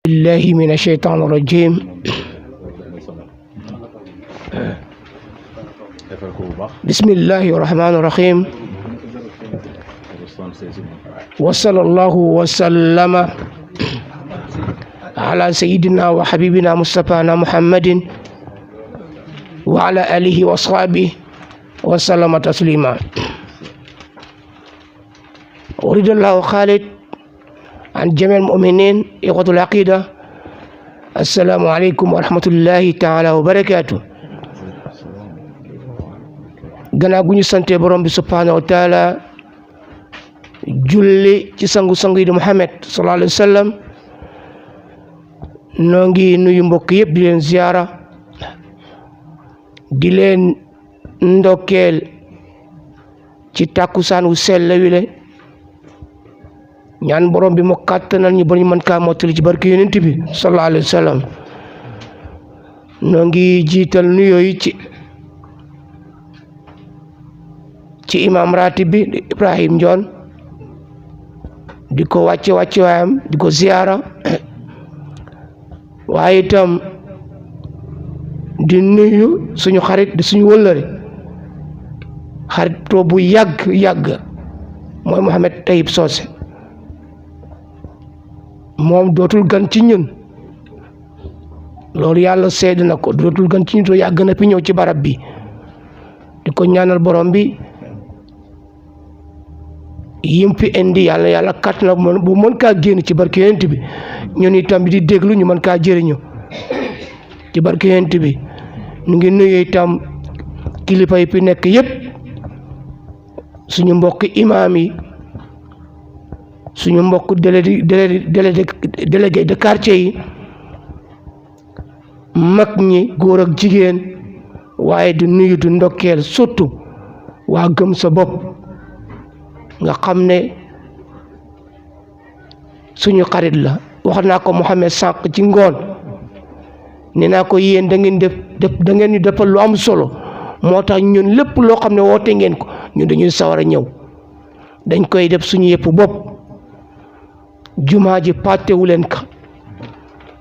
بالله من الشيطان الرجيم بسم الله الرحمن الرحيم وصلى الله وسلم على سيدنا وحبيبنا مصطفى محمد وعلى آله وأصحابه وسلم تسليما. أريد الله خالد عن جميع المؤمنين إخوة العقيدة. السلام عليكم ورحمة الله تعالى وبركاته. gannaaw gu ñu sante borom bi subhanahu wa taala julli ci sangu-sangu yi di Muhammad sallallahu alayhi wa sallam noo ngi nuyu mbokk yëpp di leen ziyaara di leen ndokkeel ci tàkkusaan wu sell wi le ñaan borom bi mu kàttanal ñu ba ñu mën kaa mottali ci barke yonent bi sallallahu alayhi wa sallam noo ngi jiital nuyoo yi ci imam ratib bi Ibrahim Ndione di ko wàcce waayam di ko ziyaara waaye itam di nuyu suñu xarit di suñu wëllëre xarit bu yàgg mooy Mouhamed Taïb Socé moom dootul gan ci ñun loolu yàlla seede na ko dootul gan ci ñun to yàgg na fi ñëw ci barab bi di ko ñaanal borom bi yim fi indi yàlla kat na bu mën kaa génn ci barke yonent bi ñun itam di déglu ñu mën kaa jëriñu ci barke yonent bi ñu ngi nuyu itam kilifa yi fi nekk yëpp suñu mbokk imaam yi suñu mbokk délégué de quartier yi mag ñi góor ak jigéen waaye di nuyu di ndokkeel surtout waa gëm sa bopp nga xam ne suñu xarit la wax naa ko Mouhamed sànq ci ngoon nee naa ko yéen da ngeen da ngeen ñu defal lu am solo moo tax ñun lépp loo xam ne woote ngeen ko ñun dañuy sawar a ñëw dañ koy def suñu yëpp bopp jumaa ji pàttewu leen ka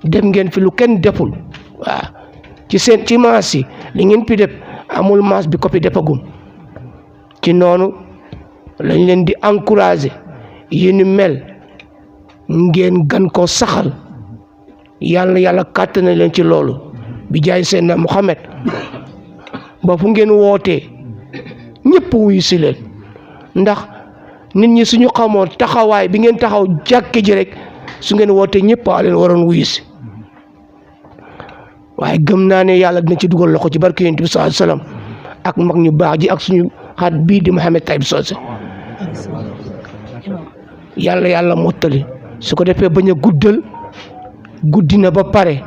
dem ngeen fi lu kenn deful waaw ci maas yi li ngeen fi def amul maas bi ko fi defagum ci noonu lañ leen di encourager yéen mel ngeen gan ko saxal yàlla kàttan na leen ci loolu bi jaay seen na Muhammad ba fu ngeen wootee ñëpp wuyu si leen ndax nit ñi suñu xamoon taxawaay bi ngeen taxaw jàkke ji rek su ngeen wootee ñëpp a leen waroon wuyu si waaye gëm naa ne yàlla dina ci dugal loxo ci barke Yonent bi sallallahu alayhi wasallam ak mag ñu baax ji ak suñu xaat bii di Mouhamed Taïb Socé yàlla mottali su ko defee bañ a guddal guddi na ba pare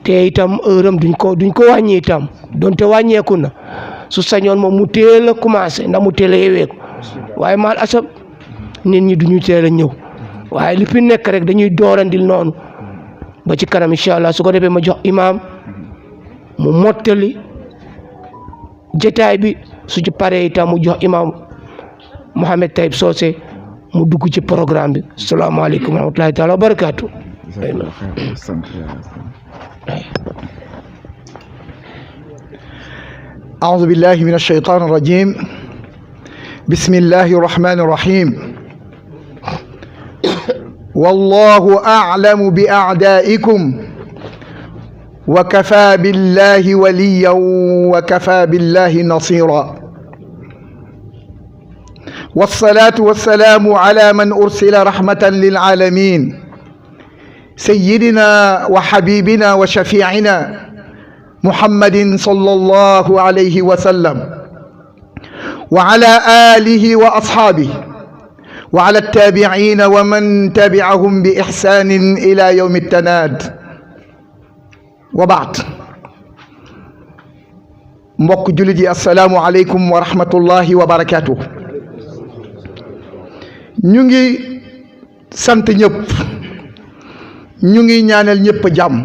te itam heure am duñ ko wàññi itam donte wàññeeku na su sañoon moom mu teel a commencé ndax mu teel a yeweeku waaye maal asab nit ñi duñu teel a ñëw waaye li fi nekk rek dañuy doorandil noonu ba ci kanam incha allah su ko defee ma jox imaam mu mottali jotaay bi su ci paree itam mu jox imaam Mouhamed Taïb Socé mu dugg ci programme bi salaamaaleykum wa rahmatulahi taala wa barakaatu. أعوذ بالله من الشيطان الرجيم بسم الله الرحمن الرحيم والله أعلم بأعدائكم وكفى بالله وليا وكفى بالله نصيرا والصلاة والسلام على من أرسل رحمة للعالمين سيدنا وحبيبنا وشفيعنا محمد صلى الله عليه وسلم وعلى آله وأصحابه وعلى التابعين ومن تبعهم بإحسان إلى يوم التناد وبعد mbokk jullit yi assalaamu aleykum wa rahmatullahi wa barakaatu. ñu ngi sant ñëpp ñu ngi ñaanal ñëpp jàmm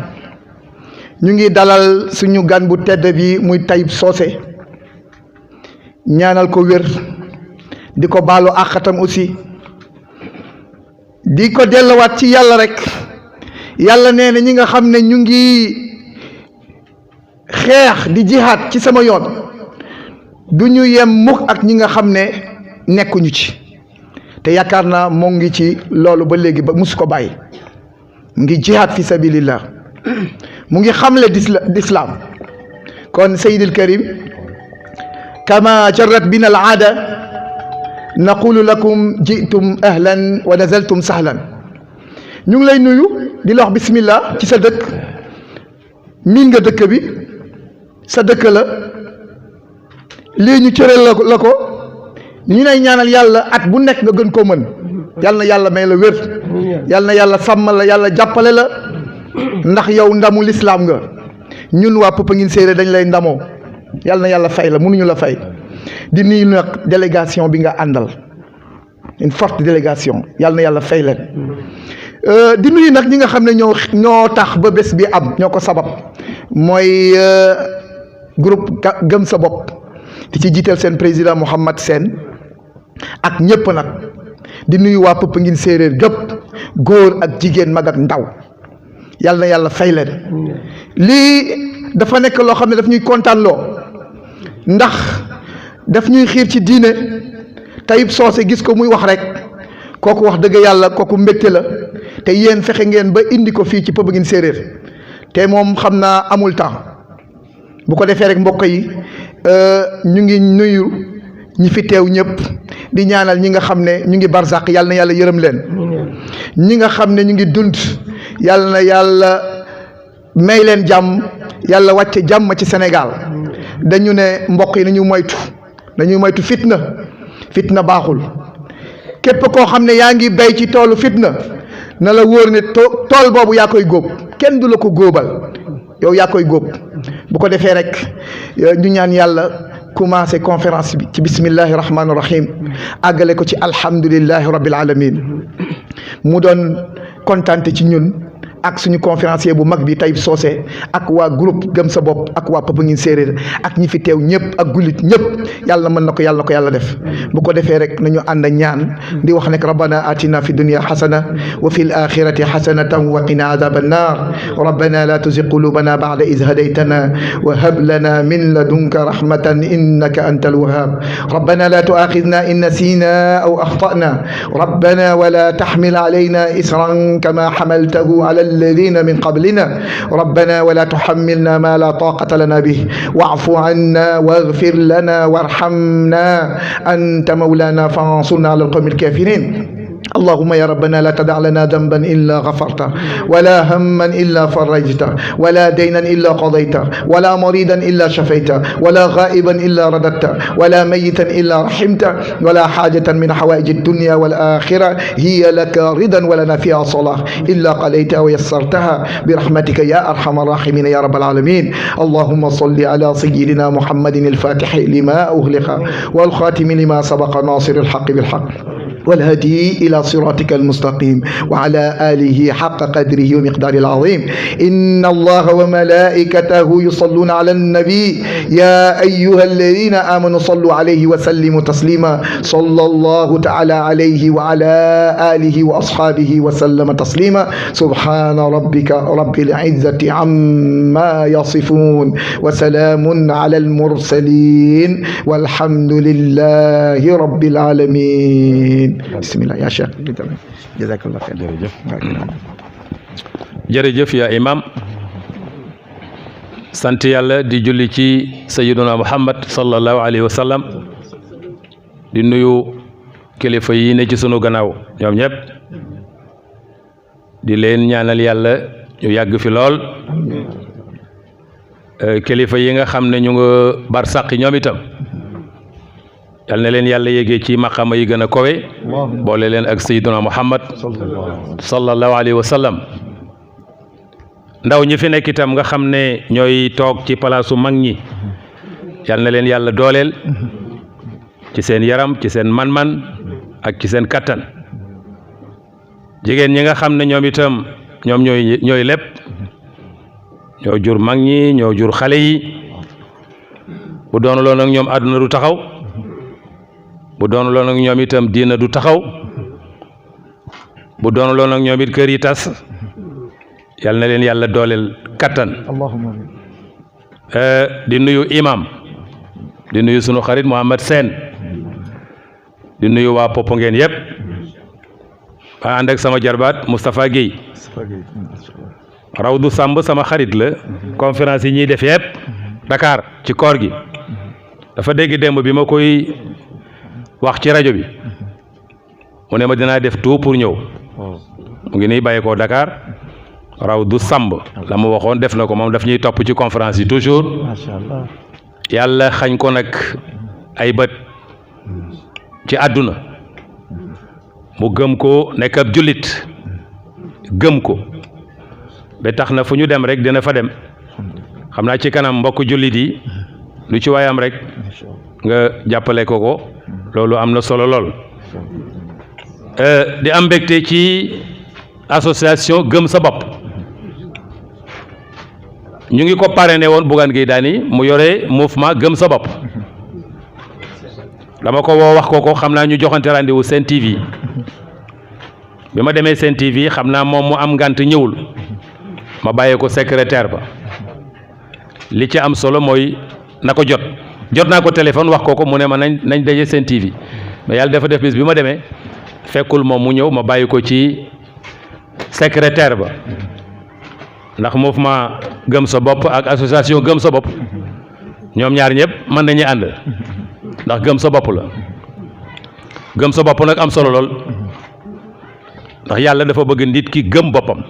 ñu ngi dalal suñu gan bu tedd bi muy Taïb Socé ñaanal ko wér di ko baalu àqatam aussi di ko delluwaat ci yàlla rek. yàlla nee na ñi nga xam ne ñu ngi xeex di jihaad ci sama yoon du ñu yem mukk ak ñi nga xam ne nekkuñu ci te yaakaar naa moo ngi ci loolu ba léegi ba musu ko bàyyi mu ngi jihaad fi sabilillah mu ngi xamle d'islam kon Seydil Karim kama jarrat bina al aada naqulu lakum jitum ahlan wa nazaltum sahlan ñu ngi lay nuyu di la wax bismillah ci sa dëkk miin nga dëkk bi sa dëkk la lii ñu cëral la ko ñu lay ñaanal yàlla at bu nekk nga gën koo mën yàlla na yàlla may la wér yàlla na yàlla sàmmal la yàlla jàppale la ndax yow ndamu lislaam nga ñun waa Popenguine Séeréer dañ lay ndamoo yàlla na yàlla fay la mënuñu la fay di nuyu nag délégation bi nga àndal une forte délégation yàlla na yàlla fay leen di nuyu nag ñi nga xam ne ñoo tax ba bés bi am ñoo ko sabab mooy groupe gëm sa bopp di ci jiital seen président Mouhamad Sène ak ñëpp nag di nuyu waa Popenguine Séeréer gépp góor ak jigéen mag ak ndaw yàlla na yàlla fay leen lii dafa nekk loo xam ne daf ñuy kontaan loo ndax daf ñuy xiir ci diine Tayib Socé gis ko muy wax rek kooku wax dëgg yàlla kooku mbégte la te yéen fexe ngeen ba indi ko fii ci Popenguine Séeréer te moom xam naa amul temps bu ko defee rek mbokk yi ñu ngi nuyu ñi fi teew ñëpp di ñaanal ñi nga xam ne ñu ngi barzaq yàlla na yàlla yërëm leen ñi nga xam ne ñu ngi dund yàlla na yàlla may leen jàmm yàlla wàcce jàmm ci Sénégal dañu ne mbokk yi nañu moytu fitna baaxul képp koo xam ne yaa ngi bay ci toolu fitna na la wóor ne tool boobu yaa koy góob kenn du la ko góobal yow yaa koy góob bu ko defee rek ñu ñaan yàlla commencé conférence bi ci bismillahi rahmaani rahim àggale ko ci alhamdulillahi rabbil alamin mu doon kontaante ci ñun ak suñu conférencier bu mag bi Tayib Socé ak waa groupe gëm sa bopp ak waa Popenguine Séeréer ak ñi fi teew ñëpp ak gulit ñëpp yàlla mën na ko yàlla def bu ko defee rek nañu ànd ñaan di wax nekk rabbana atina fi dunya hasana wa fil akhirati hasanatan wa qina adhaban nar rabbana la tuzigh qulubana ba'da idh hadaytana wa hab lana min ladunka rahmatan innaka antal wahhab rabbana la tu'akhidhna in nasina aw akhtana rabbana wa la tahmil alayna isran kama hamaltahu ala الذين من قبلنا ربنا ولا تحملنا ما لا طاقة لنا به واعف عنا واغفر لنا وارحمنا أنت مولانا فانصرنا على القوم الكافرين اللهم يا ربنا لا تدع لنا ذنبا إلا غفرته ولا هما إلا فرجته ولا دينا إلا قضيته ولا مريضا إلا شفيته ولا غائبا إلا رددته ولا ميتا إلا رحمته ولا حاجة من حوائج الدنيا والآخرة هي لك رضا ولنا فيها صلاح إلا قضيتها ويسرتها برحمتك يا أرحم الراحمين يا رب العالمين اللهم صل على سيدنا محمد الفاتح لما أغلق والخاتم لما سبق ناصر الحق بالحق والهدي إلى صراطك المستقيم وعلى آله حق قدره ومقداره العظيم إن الله وملائكته يصلون على النبي يا أيها الذين آمنوا صلوا عليه وسلموا تسليما صلى الله تعالى عليه وعلى آله وأصحابه وسلم تسليما سبحان ربك رب العزة عما يصفون وسلام على المرسلين والحمد لله رب العالمين bismillah ya Cheikh jazakallah khair jërëjëf yaa imam sant yàlla di julli ci sayyiduna Muhammad sallallahu alayhi wa sallam di nuyu kilifa yi ne ci sunu gannaaw ñoom ñëpp di leen ñaanal yàlla ñu yàgg fi lool kilifa yi nga xam ne ñu nga barsàq ñoom itam yal na leen yàlla yéegee ci maqama yi gën a kowe boole leen ak sayyiduna Muhammad sallallahu alayhi wa sallam ndaw ñi fi nekk itam nga xam ne ñooy toog ci palaasu mag ñi yal na leen yàlla dooleel ci seen yaram ci seen man-man ak ci seen kattan jigéen ñi nga xam ne ñoom itam ñoom ñooy lépp ñoo jur mag ñi ñoo jur xale yi bu doon loolu nag ñoom àdduna du taxaw bu doon loolu nag ñoom itam diina du taxaw bu doon loolu nag ñoom it kër yi tas yal na leen yàlla dooleel kattan. allahumma di nuyu imam di nuyu sunu xarit Mohamed Sène di nuyu waa Popenguine yëpp maa ànd ak sama jarbaat Moustapha Guèye Rawdu Samb sama xarit la conférence yi ñuy def yëpp Dakar ci koor gi dafa dégg démb bi ma koy wax ci rajo bi mu ne ma dinaa def tout pour ñëw mu ngi nii bàyyi ko Dakar Rawdu Samb la mu waxoon def na ko moom daf ñuy topp ci conférence yi toujours macha allah yàlla xañ ko nag ay bët ci àdduna mu gëm ko nekk ab jullit gëm ko ba tax na fu ñu dem rek dina fa dem xam naa ci kanam mbokk jullit yi lu ci waayam rek nga jàppale ko loolu am na solo lool. di am mbégte ci association gëm sa bopp ñu ngi ko parrainé woon Bougane Gueye Dany mu yore mouvement gëm sa bopp dama ko woo wax ko xam naa ñu joxante rendez-vous Sen TV bi ma demee Sen TV xam naa moom mu am ngant ñëwul ma bàyyee ko secrétaire ba li ci am solo mooy na ko jot naa ko téléphone wax ko mu ne ma nañ daje Sen TV mais yàlla dafa def bis bi ma demee fekkul moom mu ñëw ma bàyyi ko ci secrétaire ba ndax mouvement gëm sa bopp ak association gëm sa bopp ñoom ñaar ñëpp mën nañu ànd ndax gëm sa bopp la gëm sa bopp nag am solo lool ndax yàlla dafa bëgg nit ki gëm boppam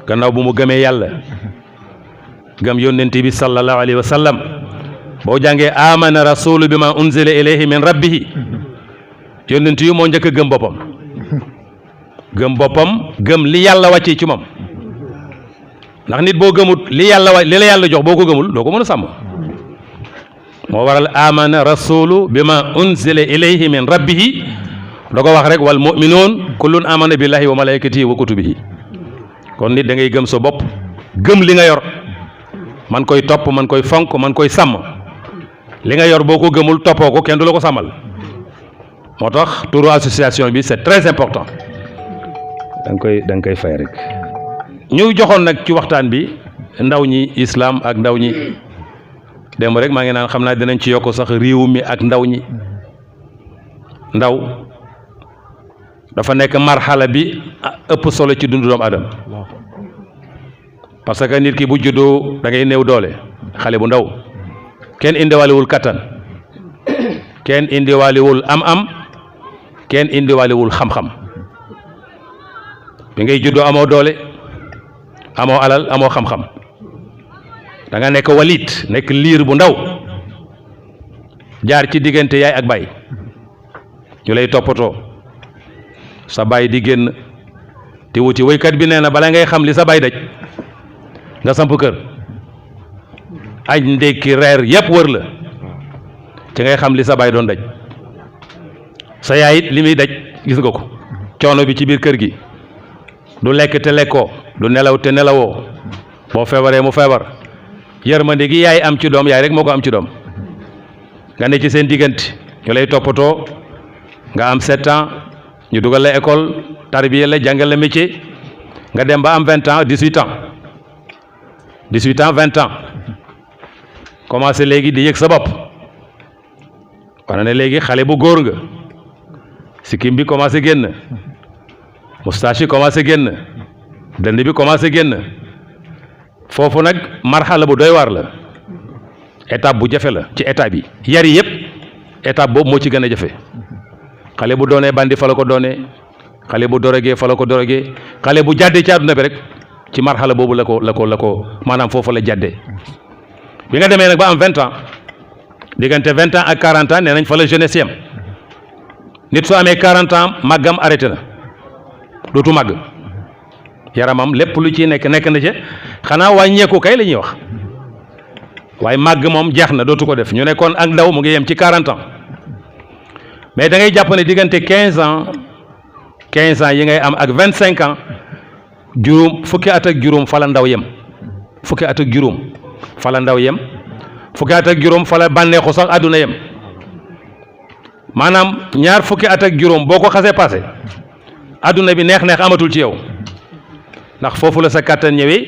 gannaaw bu mu gëmee yàlla gëm yónnent bi sallallahu alayhi wa sallam boo jàngee amana rasulu bi ma unzila ilayhi min rabbihi yónnent yu moo njëkk a gëm boppam gëm li yàlla wàccee ci moom ndax nit boo gëmut li la yàlla jox boo ko gëmul doo ko mën a sàmm moo waral amana rasulu bi ma unzila ilayhi min rabbihi da ko wax rek wal mu'minuun kullun amana billahi wa malaikatihi wa kutubihi kon nit da ngay gëm sa bopp gëm li nga yor man koy topp man koy fonk man koy sàmm li nga yor boo ko gëmul toppoo ko kenn du la ko sàmmal moo tax turu association bi c'est très important da nga koy fay rek ñu joxoon nag ci waxtaan bi ndaw ñi islam ak ndaw ñi démb rek maa ngi naan xam naa dinañ ci yokk sax réew mi ak ndaw ñi ndaw dafa nekk marxala bi ëpp solo ci dundu doomu adam parce que nit ki bu juddoo da ngay néew doole xale bu ndaw kenn indiwaalewul kattan kenn indiwaalewul am kenn indiwaalewul xam-xam bi ngay juddoo amoo doole amoo alal amoo xam-xam da nga nekk walit nekk liir bu ndaw jaar ci diggante yaay ak baay ñu lay toppatoo sa baay di génn te wuti woykat bi nee na bala ngay xam li sa baay daj nga samp kër añ ndékki reer yépp wër la ci ngay xam li sa baay doon daj sa yaay it li muy daj gis nga ko coono bi ci biir kër gi du lekk te lekkoo du nelaw te nelawoo boo feebaree mu feebar yërmande gi yaay am ci doom yaay rek moo ko am ci doom nga ne ci seen diggante ñu lay toppatoo nga am 7 ans ñu dugal la école tarbiya la jàngal la métier nga dem ba am 20 ans 18 ans 20 ans commencé léegi di yëg sa bopp wane ne léegi xale bu góor nga sikkim bi commencé génn moustache yi commencé génn dënd bi commencé génn foofu nag marxala bu doy waar la étape bu jafe la ci étape yi yar yi yëpp étape boobu moo ci gën a jafe xale bu doonee bandi fa la ko doonee xale bu dorogee fa la ko dorogee xale bu jàddee ci àdduna bi rek ci marxala boobu la ko maanaam foofu la jàddee bi nga demee nag ba am 20 ans diggante 20 ans ak 40 ans nee nañ fa la jeunesse yam nit su amee 40 ans màggam arrêté na dootu màgg yaramam lépp lu ci nekk na ca xanaa wàññeeku kay la ñuy wax waaye màgg moom jeex na dootu ko def ñu ne kon ak ndaw mu ngi yem ci 40 ans mais da ngay jàpp ne diggante 15 ans yi ngay am ak 25 ans fukki at ak juróom fa la ndaw yem fukki at ak juróom fa la ndaw yem fukki at ak juróom fa la bànneexu sax àdduna yem maanaam ñaar fukki at ak juróom boo ko xasee passé adduna bi neex-neex amatul ci yow ndax foofu la sa kàttan ñëwee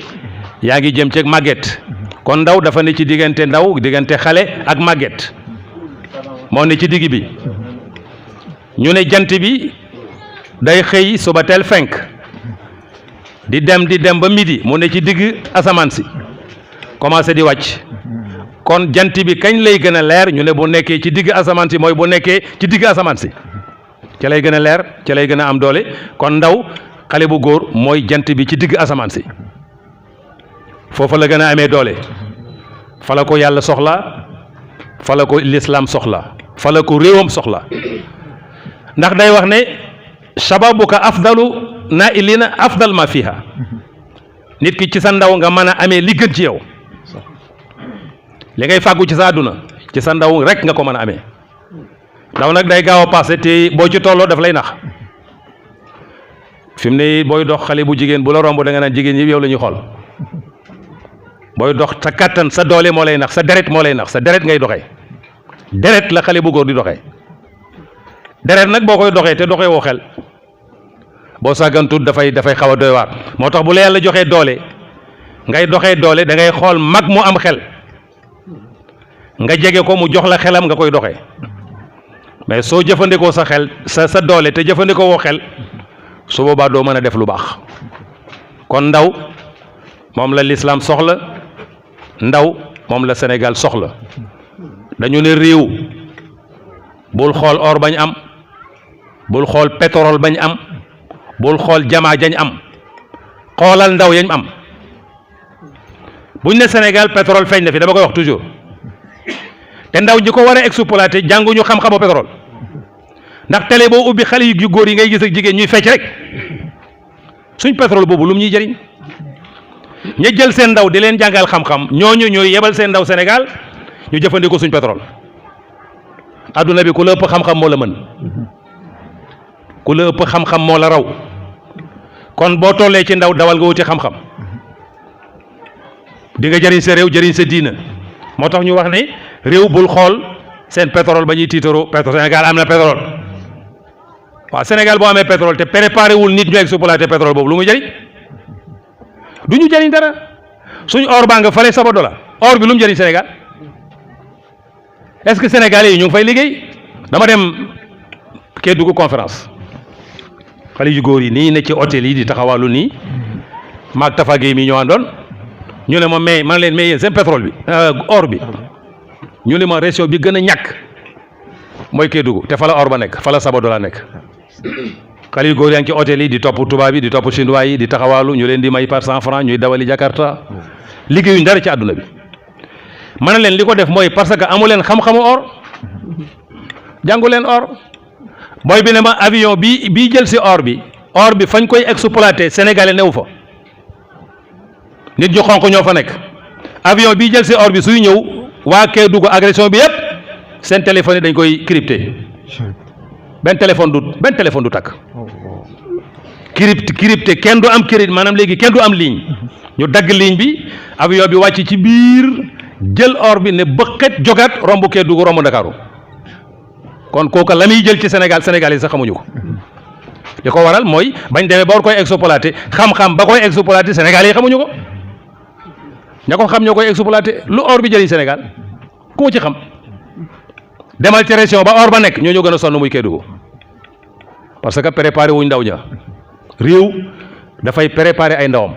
yaa ngi jëm ceeg màgget kon ndaw dafa ne ci diggante ndaw diggante xale ak màgget moo ne ci digg bi ñu ne jant bi day xëy suba teel fenk di dem ba midi mu ne ci digg asamaan si commencé di wàcc kon jant bi kañ lay gën a leer ñu ne bu nekkee ci digg asamaan si mooy bu nekkee ci digg asamaan si ca lay gën a leer ca lay gën a am doole kon ndaw xale bu góor mooy jant bi ci digg asamaan si foofa la gën a amee doole fa la ko yàlla soxla fa la ko lislaam soxla fa la ko réewam soxla ndax day wax ne shababuka afdalu nailina afdal ma fiha nit ki ci sa ndaw nga mën a amee li gën ci yow li ngay fàggu ci sa àdduna ci sa ndaw rek nga ko mën a amee ndaw nag day gaaw a passé te boo ci tolloo daf lay nax fi mu ne booy dox xale bu jigéen bu la romb da nga naan jigéen ñi yow la ñuy xool booy dox sa kàttan sa doole moo lay nax sa deret moo lay nax sa deret ngay doxee deret la xale bu góor di doxee deret nag boo koy doxee te doxee woo xel boo sàggantut dafay xaw a doy waar moo tax bu la yàlla joxee doole ngay doxee doole da ngay xool mag mu am xel nga jege ko mu jox la xelam nga koy doxee mais soo jëfandikoo sa xel sa doole te jëfandikoo woo xel su boobaa doo mën a def lu baax kon ndaw moom la lislaam soxla ndaw moom la Sénégal soxla dañu ne réew bul xool or bañ am bul xool pétrole bañ am bul xool jamaa jañ am xoolal ndaw yañ am buñ ne Sénégal pétrole feeñ na fi dama koy wax toujours te ndaw ñi ko war a exploité jànguñu xam-xamu pétrole ndax télé boo ubbi xale yu góor yi ngay gis ak jigéen ñuy fecc rek suñ pétrole boobu lu mu ñuy jëriñ ña jël seen ndaw di leen jàngal xam-xam ñooñu ñooy yebal seen ndaw Sénégal ñu jëfandikoo suñ pétrole adduna bi ku la ëpp xam-xam moo la mën ku la ëpp xam-xam moo la raw kon boo tollee ci ndaw dawal nga wuti xam-xam di nga jëriñ sa réew jëriñ sa diina moo tax ñu wax ne réew bul xool seen pétrole ba ñuy tiitaroo pétrole Sénégal am na pétrole waaw Sénégal boo amee pétrole te préparé wul nit ñu exploité pétrole boobu lu muy jëriñ du ñu jëriñ dara suñ or baa nga fale Sabodala or bi lu mu jëriñ Sénégal est-ce que sénégalais yi ñu ngi fay liggéey dama dem Kédougou conférence xale yu góor yi nii ne ci hôtel yi di taxawaalu nii maag Tafa Gueye mi ñoo àndoon ñu ne ma mais man leen mais yéen seen pétrole bi or bi ñu ne ma région bi gën a ñàkk mooy Kédougou te fa la or ba nekk fa la Sabodala nekk xale yu góor yaa ngi ci hôtel yi di topp tubaab yi di topp chinois yi di taxawaalu ñu leen di may par 100 francs ñuy dawali Jakarta liggéeyuñ dara ci àdduna bi ma ne leen li ko def mooy parce que amu leen xam-xamu or jàngu leen or booy bi ne ma avion bii jël si or bi fañ koy exploité sénégalais newu fa nit ñu xonq ñoo fa nekk avion bii jël si or bi suy ñëw waa Kédougou agression bi yëpp seen téléphone yi dañ koy crypté benn téléphone du takk crypté kenn du am crédit maanaam léegi kenn du am ligne ñu dagg ligne bi avion bi wàcc ci biir jël or bi ne bëqet jogaat romb Kédougou romb Ndakaaru kon kooka la muy jël ci Sénégal yi sax xamuñu ko li ko waral mooy bañ demee ba war koy exploité xam-xam ba koy exploité Sénégal yi xamuñu ko ña ko xam ñoo koy exploité lu or bi jëriñ Sénégal ku ci xam demal ci région ba or ba nekk ñoo gën a sonn muy Kédougou parce que préparé wuñ ndaw ña réew dafay préparé ay ndawam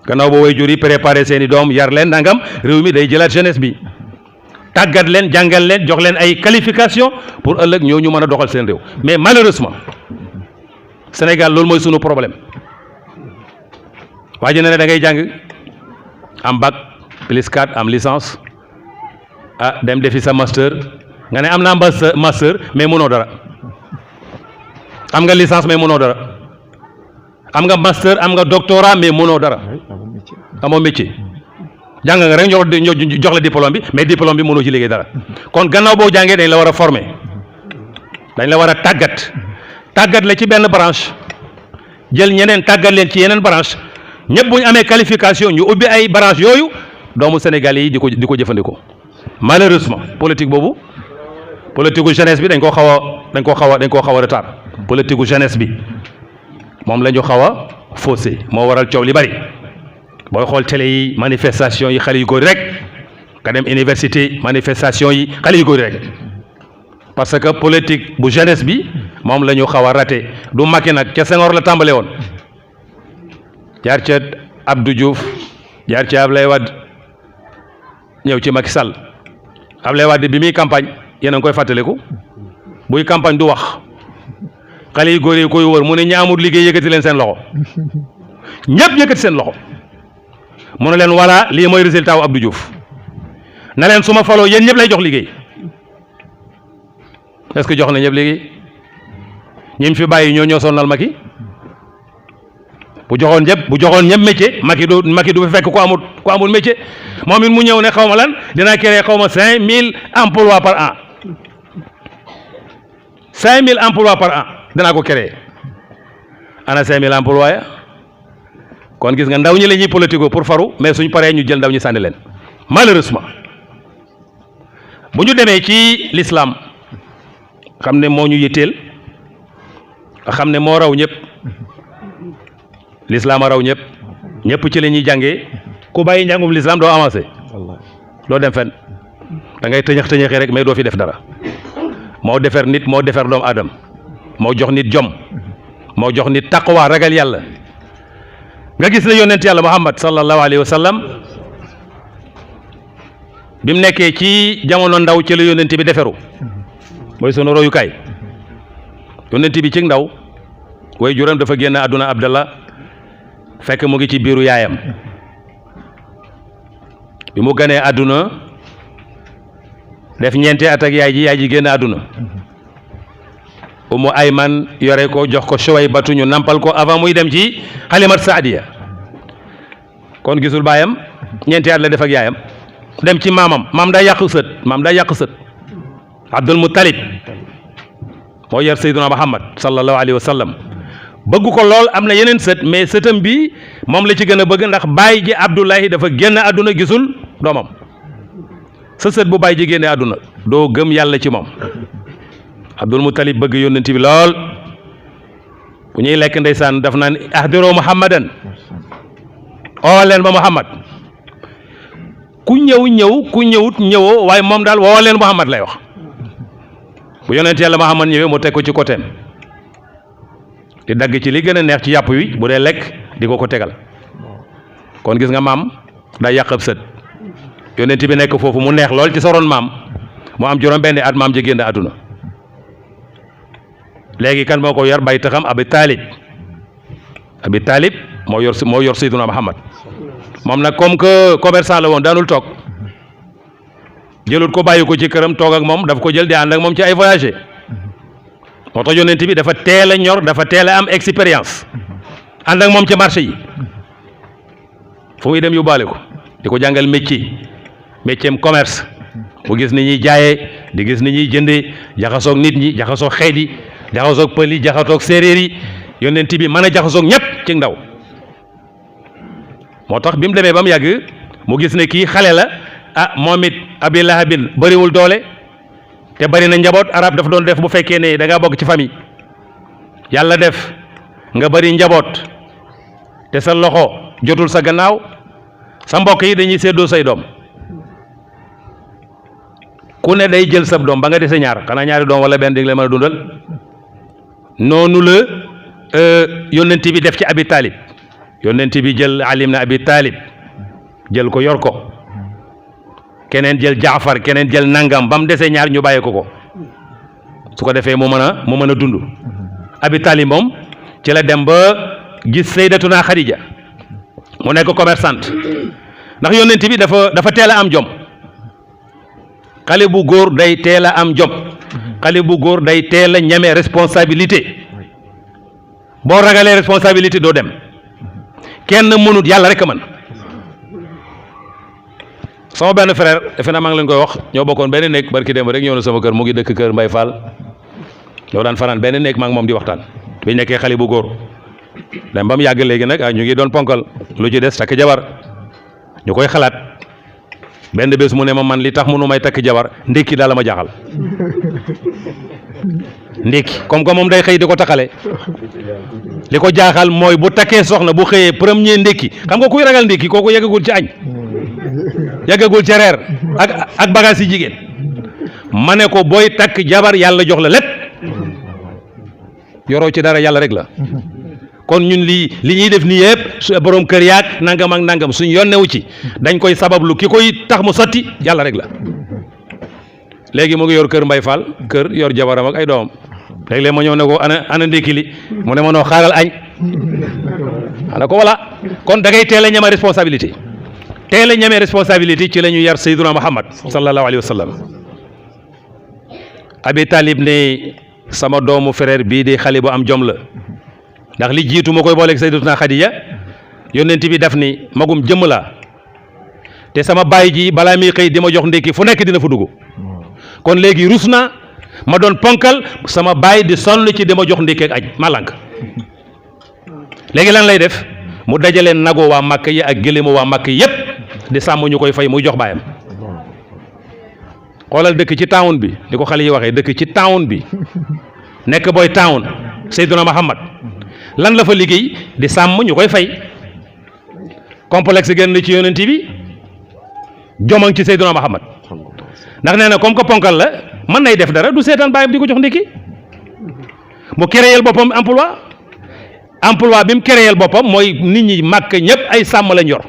gannaaw ba way jur yi préparé seen i doom yar leen nangam réew mi day jëlaat jeunesse bi tàggat leen jàngal leen jox leen ay qualification pour ëllëg ñoo ñu mën a doxal seen réew mais malheureusement Sénégal loolu mooy sunu problème waa ji ne da ngay jàng am bac plus 4 am licence dem defi sa master nga ne am naa master mais mënoo dara am nga licence mais mënoo dara am nga master am nga doctorat mais mënoo dara amoo métier jàng nga rek jox la diplôme bi mais diplôme bi mënoo ci liggéey dara kon gannaaw boo jàngee dañ la war a former dañ la war a tàggat la ci benn branche jël ñeneen tàggat leen ci yeneen branche ñëpp bu ñu amee qualification ñu ubbi ay branche yooyu doomu Sénégal yi di ko jëfandikoo malheureusement politique boobu politique gu jeunesse bi dañ koo xaw a retard politique gu jeunesse bi moom la ñu xaw a faussé moo waral coow li bari booy xool télé yi manifestation yi xale yu góor rek nga dem université manifestation yi xale yu góor rek parce que politique bu jeunesse bi moom la ñu xaw a raté du Macky nag ca Senghor la tàmbale woon jaar ca Abdou Diouf jaar ca Ablaye Wade ñëw ci Macky Sall Ablaye Wade bi muy campagne yéen a ngi koy fàttaliku buy campagne du wax xale yu góor yi koy wër mu ne ñi amul liggéey yëkkati leen seen loxo ñëpp yëkkati seen loxo mu ne leen voilà lii mooy résultat wu Abdou Diouf na leen su ma faloo yéen ñëpp lay jox liggéey est-ce que jox na ñëpp liggéey ñi fi bàyyi ñoo sonnal Macky bu joxoon ñëpp métier Macky du fi fekk ku amul métier moom it mu ñëw ne xaw ma lan dinaa créer xaw ma 5000 emplois par an 5000 emplois par an dinaa ko créer ana 5000 emplois ya kon gis nga ndaw ñi la ñuy politico pour faru mais suñ paree ñu jël ndaw ñi sànni leen malheureusement bu ñu demee ci l'islam xam ne moo ñu yitteel xam ne moo raw ñëpp l'islam a raw ñëpp ci la ñuy jàngee ku bàyyi njàngum l'islam doo avancé doo dem fenn da ngay tëñëxi rek mais doo fi def dara moo defar nit moo defar doomu aadama moo jox nit jom moo jox nit taqwa ragal yàlla nga gis ne yonent yàlla Muhammad sallallahu alayhi wa sallam bi mu nekkee ci jamono ndaw ci la yonent bi deferu mooy sunu royukaay yonent bi ci ndaw way juram dafa génn àdduna Abdallah fekk mu ngi ci biiru yaayam bi mu ganee àdduna def ñeenti at ak yaay ji génn àdduna Umu Ayman yore ko jox ko Suwaybatu ñu nampal ko avant muy dem ci Halimatu Saadiya kon gisul baayam ñeenti at la def ak yaayam dem ci maam daa yàq sët Abdul Muttalib moo yar Seydina Muhammad sallallahu alayhi wa sallam bëgg ko lool am na yeneen sët mais sëtam bi moom la ci gën a bëgg ndax baay ji Abdullahi dafa génn àdduna gisul doomam sa sët bu baay ji génne àdduna doo gëm yàlla ci moom Abdul Muttalib bëgg yónnent bi lool bu ñuy lekk ndeysaan daf naan ahdiroo Muhammadan oo leen ba Muhammad ku ñëw ku ñëwut ñëwoo waaye moom daal woo leen Muhammad lay wax bu yonent yàlla Muhammad ñëwee mu teg ko ci côté di dagg ci li gën a neex ci yàpp wi bu dee lekk di ko tegal kon gis nga maam day yàq ab sët yonent bi nekk foofu mu neex lool ci sa ron maam mu am juróom benn at maam ji génn àdduna léegi kan moo ko yor bay taxam Abi Talib moo yor Seydina Muhammad moom nag comme que commerçant la woon daanul toog jëlut ko bàyyi ko ci këram toog ak moom daf ko jël di ànd ak moom ci ay voyagé moo tax yonent bi dafa teel a ñor dafa teel a am expérience ànd ak moom ci marché yi fu muy dem yóbbaale ko di ko jàngal métier commerce mu gis ni ñuy jaayee di gis ni ñuy jëndee jaxasoog nit ñi jaxasoog xeet yi jaxasoog pël yi jaxasoog séeréer yi yonent bi mën a jaxasoog ñëpp ci ndaw moo tax bi mu demee ba mu yàgg mu gis ne kii xale la moom it Abi Lahabin bëriwul doole te bëri na njaboot arab dafa doon def bu fekkee ne da ngaa bokk ci famille yàlla def nga bëri njaboot te sa loxo jotul sa gannaaw sa mbokk yi dañuy séddoo say doom ku ne day jël sab doom ba nga dese ñaar xanaa ñaari doom wala benn di nga leen mën a dundal noonu la yónnent bi def ci Abi Talib yónnent bi jël Ali ibn Abi Talib jël ko yor ko keneen jël Jaafar keneen jël nangam ba mu desee ñaar ñu bàyyee ko su ko defee mu mën a dund Abi Talib moom ci la dem ba gis Sayyidatuna Khadija mu nekk commerçante ndax yónnent bi dafa teel a am jom xale bu góor day teel a am jom xale bu góor day teel a ñeme responsabilité boo ragalee responsabilité doo dem kenn mënut yàlla rek a mën sama benn frère defe naa maa ngi leen koy wax ñoo bokkoon benn néeg barki démb rek ñëw na sama kër mu ngi dëkk kër Mbay Fall ñoo daan fanaan benn néeg maa ngi moom di waxtaan bi ñu nekkee xale bu góor dem ba mu yàgg léegi nag ñu ngi doon ponkal lu ci des takk jabar ñu koy xalaat benn bés mu ne ma man li tax mënu may takk jabar ndékki daal la ma jaaxal ndékki comme que moom day xëy di ko takkale li ko jaaxal mooy bu takkee soxna bu xëyee premier ndékki xam nga kuy ragal ndékki kooku yeggagul ci añ yeggagul ci reer ak bagage yi jigéen ma ne ko booy takk jabar yàlla jox la lépp yoroo ci dara yàlla rek la kon ñun li ñuy def nii yëpp borom kër yaag nangam ak nangam suñ yonnewu ci dañ koy sabablu ki koy tax mu sotti yàlla rek la léegi mu ngi yor kër Mbay Fall kër yor jabaram ak ay doomam léeg-léeg ma ñëw ne ko ana ndékki li mu ne ma noo xaaral añ ana ko voilà kon da ngay teel a ñeme responsabilité teel a ñeme responsabilité ci la ñu yar Seydina Muhammad sallallahu alayhi wa sallam Abi Talib ne sama doomu frère bii di xale bu am jom la ndax li jiitu ma koy booleeg Sayyidatuna Xadija yónnent bi daf ni magum jëmm laa te sama baay ji balaa muy xëy di ma jox ndékki fu nekk dina fa dugg kon léegi rus na ma doon ponkal sama baay di sonn ci di ma jox ndékki ak añ ma lànk léegi lan lay def mu dajale nago waa Màkk yi ak gëléemu waa Màkk yi yépp di sàmm ñu koy fay muy jox baayam xoolal dëkk ci town bi di ko xale yi waxee dëkk ci town bi nekk booy town Seydina Muhammad lan la fa liggéey di sàmm ñu koy fay complexe génn ci yonent bi jomang ci Seydina Muhammad ndax nee na comme que ponkal la mën nay def dara du seetaan bàyyam di ko jox ndékki mu créer boppam emploi bi mu créer boppam mooy nit ñi màkk ñëpp ay sàmm lañ yor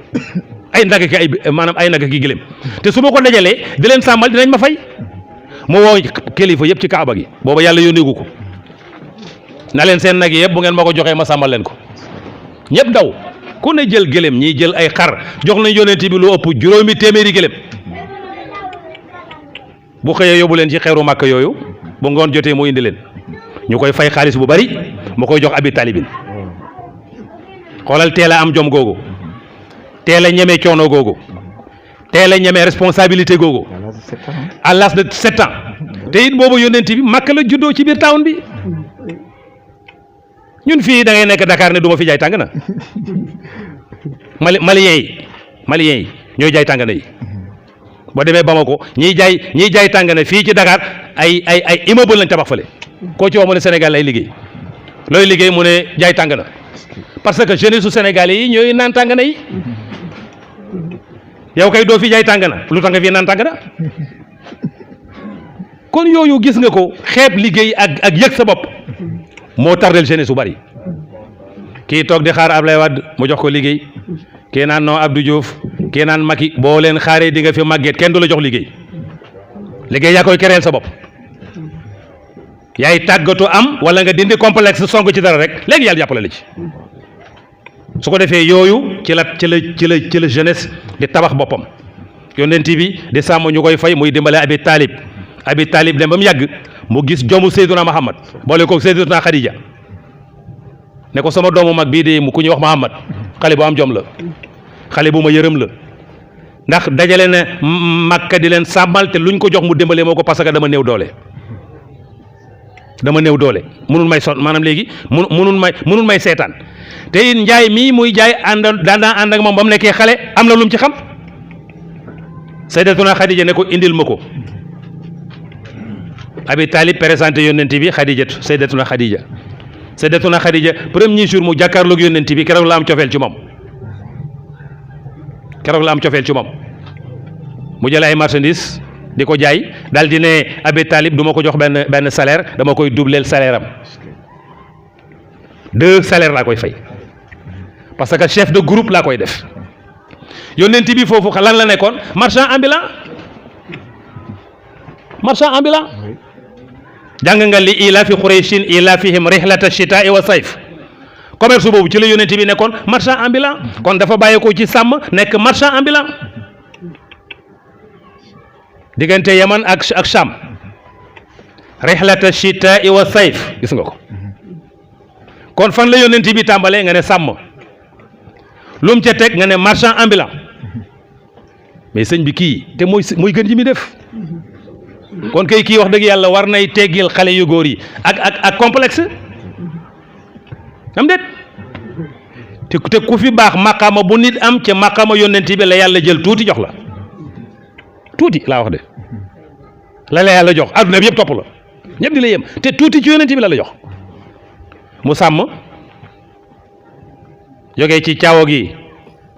ay nag ki ay maanaam ay nag ki gëléem te su ma ko dajalee di leen sàmmal dinañ ma fay mu woo kilifa yëpp ci kaaba gi booba yàlla yónneegu ko na leen seen nag yëpp bu ngeen ma ko joxee ma sàmmal leen ko ñëpp daw ku ne jël gëléem ñiy jël ay xar jox nañ yonent bi lu ëpp 5 téeméeri gëléem bu xëyee yóbbu leen ci xeeru màkk yooyu bu ngoon jotee mu indi leen ñu koy fay xaalis bu bari mu koy jox Abi Talibin xoolal teel a am jom googu teel a ñeme coono googu teel a ñeme responsabilité googu à l'âge de 7 ans te it boobu yonent bi màkk la juddoo ci biir town bi ñun fii da ngay nekk Dakar ne du ma fi jaay tàng na maliens yi ñooy jaay tàng na yi boo demee Bamako ñiy jaay tàng na fii ci Dakar ay immeuble lañ tabax fële koo ci wax mu ne Sénégal lay liggéey looy liggéey mu ne jaay tàng na parce que jeunesse su Sénégalais yi ñooy naan tàng na yi yow kay doo fi jaay tàng na lu tax nga fi naan tàng na kon yooyu gis nga ko xeeb liggéey ak yëg sa bopp moo tardel jeunesse su bari kii toog di xaar Ablaye Wade mu jox ko liggéey kii naan non Abdou Diouf kii naan Macky boo leen xaaree di nga fi màgget kenn du la jox liggéey yaa koy kereel sa bopp yaay tàggatu am wala nga dindi complexe song ci dara rek léegi yàlla jàppale la ci su ko defee yooyu ci la jeunesse di tabax boppam yonent bi di sàmm ñu koy fay muy dimbale Abi Talib dem ba mu yàgg mu gis jomu Seydina Muhammad boole ko Seydina Khadija ne ko sama doomu mag bii de mu ku ñuy wax Muhammad xale bu am jom la xale bu ma yërëm la ndax dajale ne Makka di leen sàmmal te luñ ko jox mu dimbale moo ko parce que dama néew doole munul may son maanaam léegi munul may seetaan te it njaay mii muy jaay daan ànd ak moom ba mu nekkee xale am na lu mu ci xam Sayyidatuna Khadija ne ko indil ma ko Abi Talib présenté yonent bi Khadijatu Sayyidatuna Khadija premier jour mu jàkkaarloog yonent bi keroog la am cofeel ci moom mu jël ay marchandises di ko jaay daal di ne Abi Talib du ma ko jox benn salaire dama koy doubleel salaire am 2 salaires laa koy fay parce que chef de groupe laa koy def yonent bi foofu lan la nekkoon marchand ambulant jàng nga li ilaafi Qurayshin ilaafihim rihlata shitaa'i wa sayf commerce boobu ci la yonent bi nekkoon marchand ambulant kon dafa bàyyeekoo ci sàmm nekk marchand ambulant diggante Yaman ak Sham rihlata shitaa'i wa sayf gis nga ko kon fan la yonent bi tàmbalee nga ne sàmm lu mu ca teg nga ne marchand ambulant mais sëñ bi kii te mooy gën ji mi def kon kay kii wax dëgg yàlla war nay teggil xale yu góor yi ak complexe am déet te ku fi baax maqaama bu nit am ca maqaama yonent bi la yàlla jël tuuti jox la tuuti laa wax de la la yàlla jox adduna bi yëpp topp la ñëpp di la yem te tuuti ci yonent bi la jox mu sàmm jógee ci caawa gi